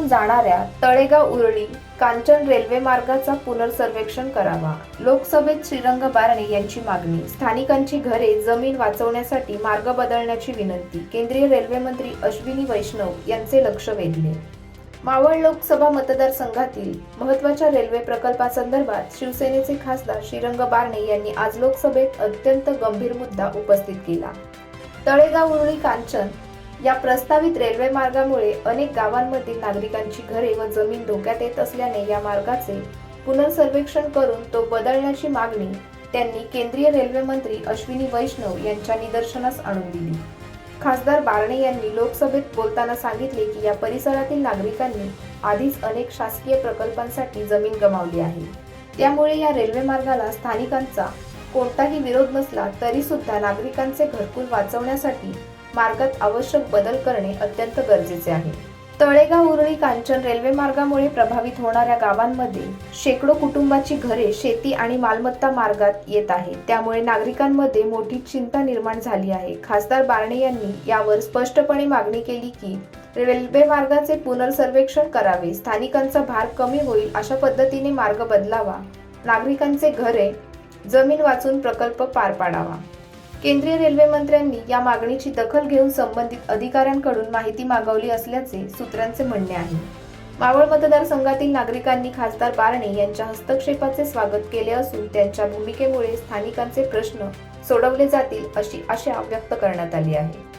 मार्गातून जाणाऱ्या तळेगाव उरळी कांचन रेल्वे मार्गाचा पुनर्सर्वेक्षण करावा. लोकसभेत श्रीरंग बारणे यांची मागणी. स्थानिकांची घरे जमीन वाचवण्यासाठी मार्ग बदलण्याची विनंती. केंद्रीय रेल्वे मंत्री अश्विनी वैष्णव यांचे लक्ष वेधले. मावळ लोकसभा मतदारसंघातील महत्त्वाच्या रेल्वे प्रकल्पासंदर्भात शिवसेनेचे खासदार श्रीरंग बारणे यांनी आज लोकसभेत अत्यंत गंभीर मुद्दा उपस्थित केला. तळेगाव उरळी कांचन या प्रस्तावित रेल्वे मार्गामुळे अनेक गावांमधील नागरिकांची घरे व जमीन धोक्यात येत असल्याने या मार्गाचे पुनर्सर्वेक्षण करून तो बदलण्याची मागणी त्यांनी केंद्रीय रेल्वे मंत्री अश्विनी वैष्णव यांच्या निदर्शनास आणून दिली. खासदार बारणे यांनी लोकसभेत बोलताना सांगितले की या परिसरातील नागरिकांनी आधीच अनेक शासकीय प्रकल्पांसाठी जमीन गमावली आहे. त्यामुळे या रेल्वे मार्गाला स्थानिकांचा कोणताही विरोध नसला तरी सुद्धा नागरिकांचे घरकुल वाचवण्यासाठी मार्गात आवश्यक बदल करणे अत्यंत गरजेचे आहे. तळेगाव उरळी कांचन रेल्वे मार्गामुळे प्रभावित होणाऱ्या गावांमध्ये शेकडो कुटुंबाची घरे, शेती आणि मालमत्ता मार्गात येत आहे. त्यामुळे नागरिकांमध्ये मोठी चिंता निर्माण झाली आहे. खासदार बारणे यांनी यावर स्पष्टपणे मागणी केली की रेल्वे मार्गाचे पुनर्सर्वेक्षण करावे. स्थानिकांचा भार कमी होईल अशा पद्धतीने मार्ग बदलावा. नागरिकांचे घरे, जमीन वाचून प्रकल्प पार पाडावा. केंद्रीय रेल्वे मंत्र्यांनी या मागणीची दखल घेऊन संबंधित अधिकाऱ्यांकडून माहिती मागवली असल्याचे सूत्रांचे म्हणणे आहे. मावळ मतदारसंघातील नागरिकांनी खासदार बारणे यांच्या हस्तक्षेपाचे स्वागत केले असून त्यांच्या भूमिकेमुळे स्थानिकांचे प्रश्न सोडवले जातील अशी आशा व्यक्त करण्यात आली आहे.